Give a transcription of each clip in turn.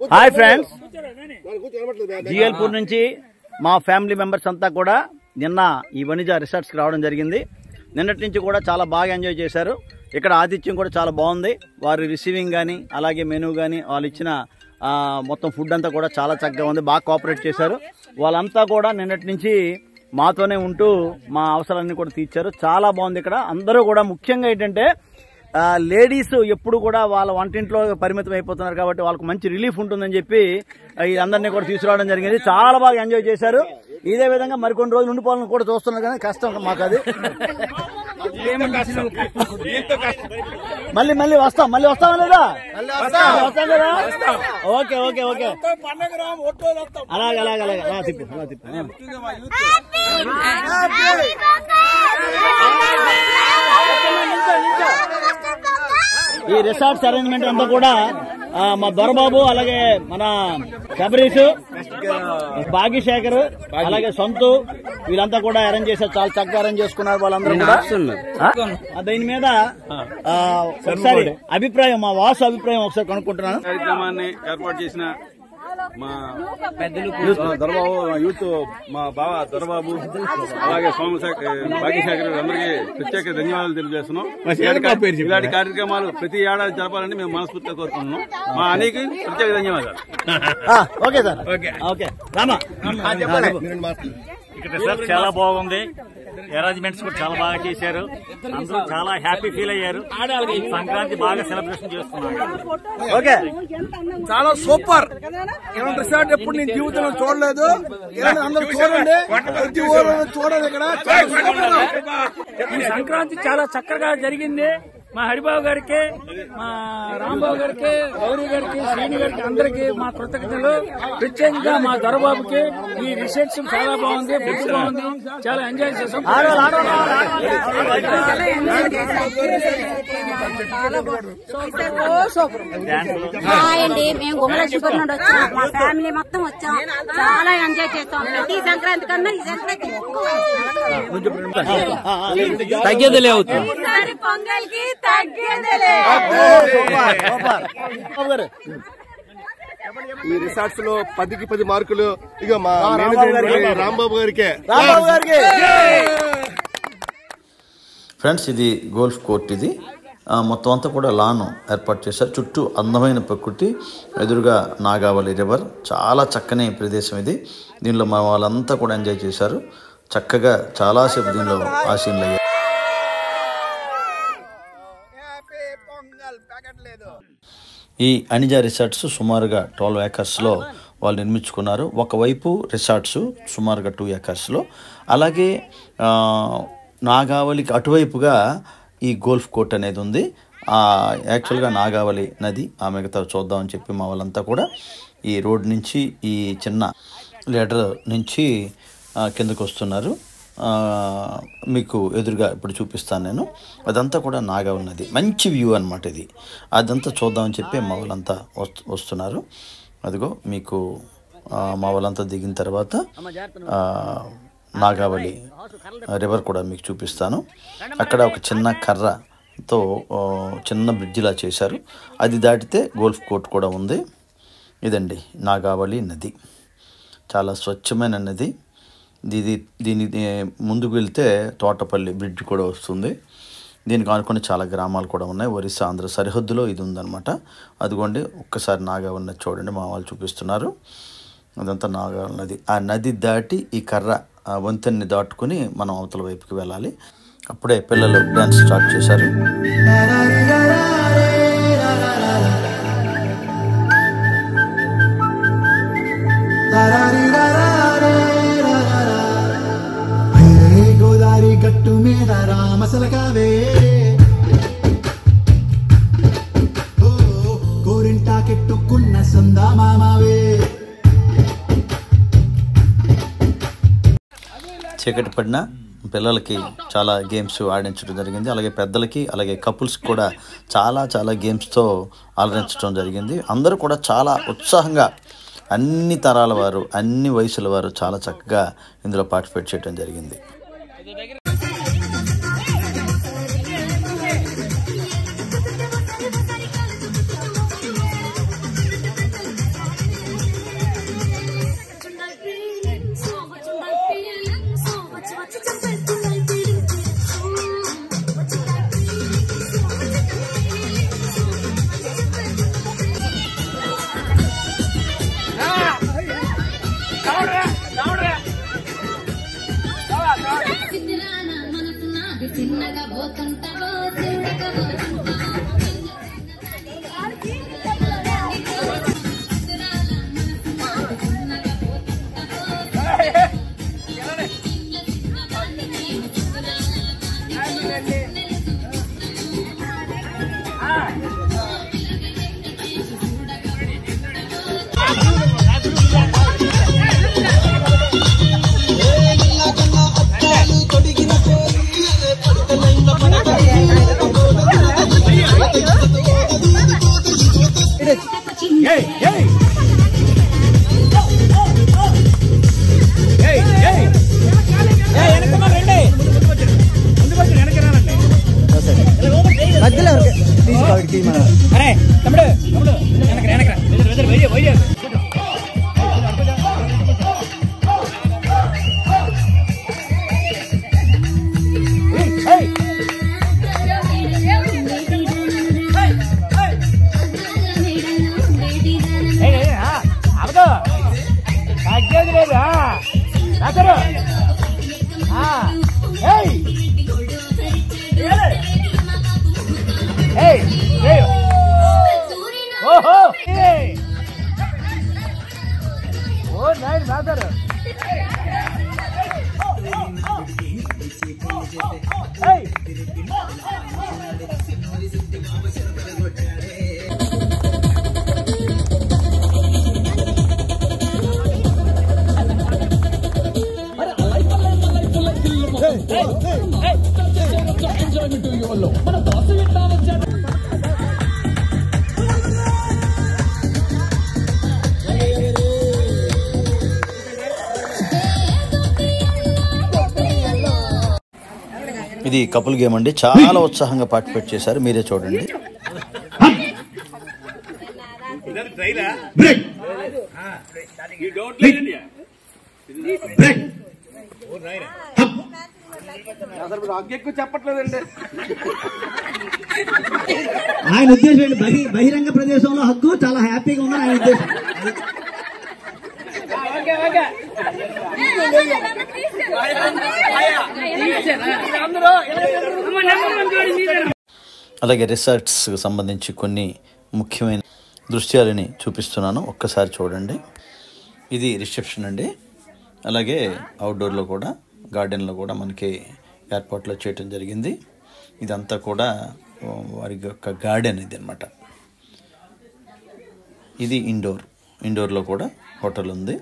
Hi friends, జిఎల్పూర్ నుంచి మా family members అంతా కూడా నిన్న ఈ వనిజ రిసార్ట్స్కి రావడం జరిగింది. నిన్నటి నుంచి కూడా చాలా బాగా ఎంజాయ్ చేశారు. ఇక్కడ ఆతిథ్యం కూడా చాలా బాగుంది. వారి రిసీవింగ్ కానీ అలాగే మెనూ కానీ వాళ్ళు ఇచ్చిన మొత్తం ఫుడ్ అంతా కూడా చాలా చక్కగా ఉంది. బాగా కోఆపరేట్ చేశారు. వాళ్ళంతా కూడా నిన్నటి నుంచి మాతోనే ఉంటూ మా అవసరాలన్నీ కూడా తీర్చారు. చాలా బాగుంది ఇక్కడ. అందరూ కూడా ముఖ్యంగా ఏంటంటే లేడీస్ ఎప్పుడు కూడా వాళ్ళ వంటింట్లో పరిమితం అయిపోతున్నారు కాబట్టి వాళ్ళకు మంచి రిలీఫ్ ఉంటుందని చెప్పి అందరినీ కూడా తీసుకురావడం జరిగింది. చాలా బాగా ఎంజాయ్ చేశారు. ఇదే విధంగా మరికొన్ని రోజులు ఉండిపోవాలని కూడా చూస్తున్నారు కానీ కష్టం మాకు అది. మళ్ళీ వస్తాం లేదా? వస్తాం కదా? ఓకే ఓకే ఓకే అలాగే తిప్పు. ఈ రిసార్ట్స్ అరేంజ్మెంట్ అంతా కూడా మా దొరబాబు, అలాగే మన శబరీష్, భాగ్యశేఖర్, అలాగే సొంతు వీళ్ళంతా కూడా అరేంజ్ చేశారు. చాలా చక్కగా అరేంజ్ చేసుకున్నారు వాళ్ళందరూ కూడా. దీని మీద ఒకసారి అభిప్రాయం, మా వాసు అభిప్రాయం ఒకసారి కనుక్కుంటున్నాను. కార్యక్రమాన్ని ఏర్పాటు చేసిన మా పెద్దలు దొరబాబు, యూత్ మా బావ దొరబాబు, అలాగే భాగ్యశేఖర్ అందరికీ ప్రత్యేక ధన్యవాదాలు తెలియజేస్తున్నాం. ఇలాంటి కార్యక్రమాలు ప్రతి ఏడాది జరపాలని మేము మనస్ఫూర్తిగా కోరుకుంటున్నాం. మా అనికి ప్రత్యేక ధన్యవాదాలు. Okay sir. ఓకే రామా, ఇక్కడ రిసార్ట్ చాలా బాగుంది. అరేంజ్మెంట్స్ కూడా చాలా బాగా చేశారు. అందరూ చాలా హ్యాపీ ఫీల్ అయ్యారు. సంక్రాంతి బాగా సెలబ్రేషన్ చేస్తున్నారు. ఓకే, చాలా సూపర్. ఇలాంటి రిసార్ట్ ఎప్పుడు నేను జీవితంలో చూడలేదు. అందరూ చూడండి, చూడండి. ఇక్కడ సంక్రాంతి చాలా చక్కగా జరిగింది. మా హరిబాబు గారికి, మా రాంబాబు గారికి, గౌరీ గారికి, శ్రీని గారికి అందరికి మా కృతజ్ఞతలు. ప్రత్యేకంగా మా దొరబాబుకి ఈ రిసెప్షన్ చాలా బాగుంది, ఫుడ్ బాగుంది, చాలా ఎంజాయ్ చేసాం. హాయ్ అండి, మేము గుమ్మలక్ష్మీపురం నుండి వచ్చాం. మా ఫ్యామిలీ మొత్తం వచ్చాం. చాలా ఎంజాయ్ చేస్తాం. ప్రతి సంక్రాంతి కన్నా ఈ సంక్రాంతి తగ్గేదిలే పొంగల్కి తగ్గేదిలే. ఈ రిసార్ట్స్ లో 10కి 10 మార్కులు. ఇక మా రాంబాబు గారికి. ఫ్రెండ్స్, ఇది గోల్ఫ్ కోర్ట్. ఇది మొత్తం అంతా కూడా లాన్ ఏర్పాటు చేశారు. చుట్టూ అందమైన ప్రకృతి, ఎదురుగా నాగావళి రివర్. చాలా చక్కని ప్రదేశం ఇది. దీనిలో మన వాళ్ళంతా కూడా ఎంజాయ్ చేశారు. చక్కగా చాలాసేపు దీనిలో ఆశీనులు అయ్యారు. ఈ అనిజ రిసార్ట్స్ సుమారుగా 12 ఏకర్స్లో వాళ్ళు నిర్మించుకున్నారు. ఒకవైపు రిసార్ట్స్ సుమారుగా 2 ఏకర్స్లో, అలాగే నాగావళికి అటువైపుగా ఈ గోల్ఫ్ కోర్ట్ అనేది ఉంది. యాక్చువల్గా నాగావళి నది, ఆ మిగతా చూద్దామని చెప్పి మా వాళ్ళంతా కూడా ఈ రోడ్ నుంచి, ఈ చిన్న లెడర్ నుంచి కిందకు వస్తున్నారు. మీకు ఎదురుగా ఇప్పుడు చూపిస్తాను నేను. అదంతా కూడా నాగావళి నది. మంచి వ్యూ అనమాట ఇది. అదంతా చూద్దామని చెప్పి మా వాళ్ళంతా వస్తున్నారు. అదిగో మీకు మా వాళ్ళంతా దిగిన తర్వాత నాగావళి రివర్ కూడా మీకు చూపిస్తాను. అక్కడ ఒక చిన్న కర్రతో చిన్న బ్రిడ్జిలా చేశారు. అది దాటితే గోల్ఫ్ కోర్ట్ కూడా ఉంది. ఇదండి నాగావళి నది. చాలా స్వచ్ఛమైన నది. దీని ముందుకు వెళ్తే తోటపల్లి బ్రిడ్జ్ కూడా వస్తుంది. దీనికి ఆనుకొని చాలా గ్రామాలు కూడా ఉన్నాయి. ఒరిస్సా ఆంధ్ర సరిహద్దులో ఇది ఉందన్నమాట. అదిగోండి, ఒక్కసారి నాగావళి నది చూడండి. మా వాళ్ళు చూపిస్తున్నారు. అదంతా నాగావళి నది. ఆ నది దాటి ఈ కర్ర వంతెన్ని దాటుకుని మనం అవతల వైపుకి వెళ్ళాలి. అప్పుడే పిల్లలు డ్యాన్స్ స్టార్ట్ చేశారు. గోదావరి గట్టు మీద రామసలకావే, గోరింటా కెట్టుకున్న సందా మామావే. చీకటి పడిన పిల్లలకి చాలా గేమ్స్ ఆడించడం జరిగింది. అలాగే పెద్దలకి, అలాగే కపుల్స్కి కూడా చాలా గేమ్స్తో అలరించడం జరిగింది. అందరూ కూడా చాలా ఉత్సాహంగా, అన్ని తరాల వారు, అన్ని వయసుల వారు చాలా చక్కగా ఇందులో పార్టిసిపేట్ చేయడం జరిగింది. మధ్యలో అరే తమ్ముడు అవదో తగ్గేది లేదా అసలు ఓహో ఓ నైన్ బాదర్ ఇది కపుల్ గేమ్ అండి. చాలా ఉత్సాహంగా పార్టిసిపేట్ చేశారు. మీరే చూడండి. ఎక్కువ చెప్పట్లేదండి. ఆయన ఉద్దేశం బహిరంగ ప్రదేశంలో హక్కు చాలా హ్యాపీగా ఉన్నారు ఆయన ఉద్దేశం. అలాగే రిసార్ట్స్కి సంబంధించి కొన్ని ముఖ్యమైన దృశ్యాలని చూపిస్తున్నాను, ఒక్కసారి చూడండి. ఇది రిసెప్షన్ అండి. అలాగే అవుట్డోర్లో కూడా గార్డెన్లో కూడా మనకి ఏర్పాట్లో చేయటం జరిగింది. ఇదంతా కూడా వారి యొక్క గార్డెన్ ఇది అన్నమాట. ఇది ఇండోర్లో కూడా హోటల్ ఉంది.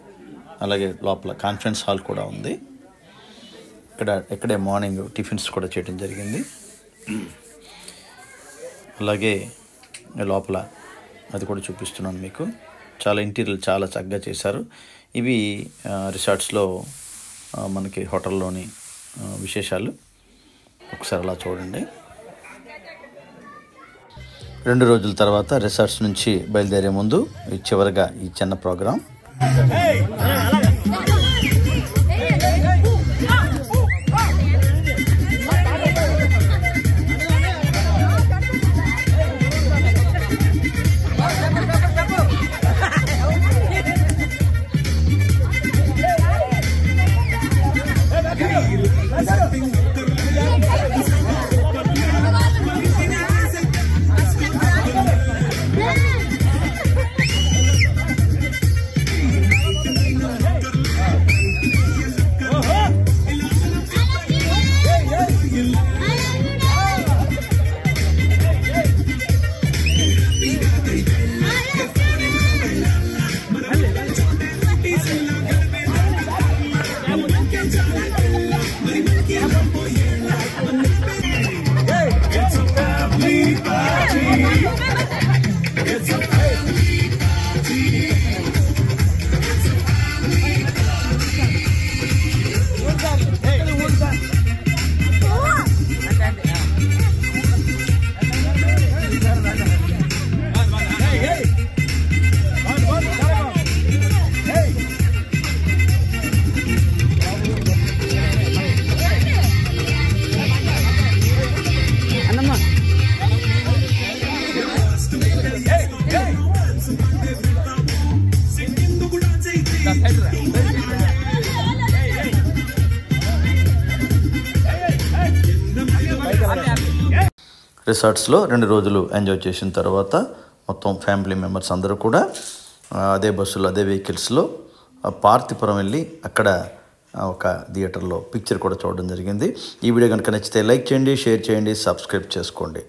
అలాగే లోపల కాన్ఫరెన్స్ హాల్ కూడా ఉంది. ఇక్కడే మార్నింగ్ టిఫిన్స్ కూడా చేయడం జరిగింది. అలాగే లోపల అది కూడా చూపిస్తున్నాను మీకు. చాలా ఇంటీరియర్ చాలా చక్కగా చేశారు. ఇవి రిసార్ట్స్లో మనకి హోటల్లోని విశేషాలు. ఒకసారి అలా చూడండి. 2 రోజుల తర్వాత రిసార్ట్స్ నుంచి బయలుదేరే ముందు చివరిగా ఈ చిన్న ప్రోగ్రాం. రిసార్ట్స్లో 2 రోజులు ఎంజాయ్ చేసిన తర్వాత మొత్తం ఫ్యామిలీ మెంబర్స్ అందరూ కూడా అదే బస్సులో అదే వెహికల్స్లో పార్థిపురం వెళ్ళి అక్కడ ఒక థియేటర్లో పిక్చర్ కూడా చూడడం జరిగింది. ఈ వీడియో కనుక నచ్చితే లైక్ చేయండి, షేర్ చేయండి, సబ్స్క్రైబ్ చేసుకోండి.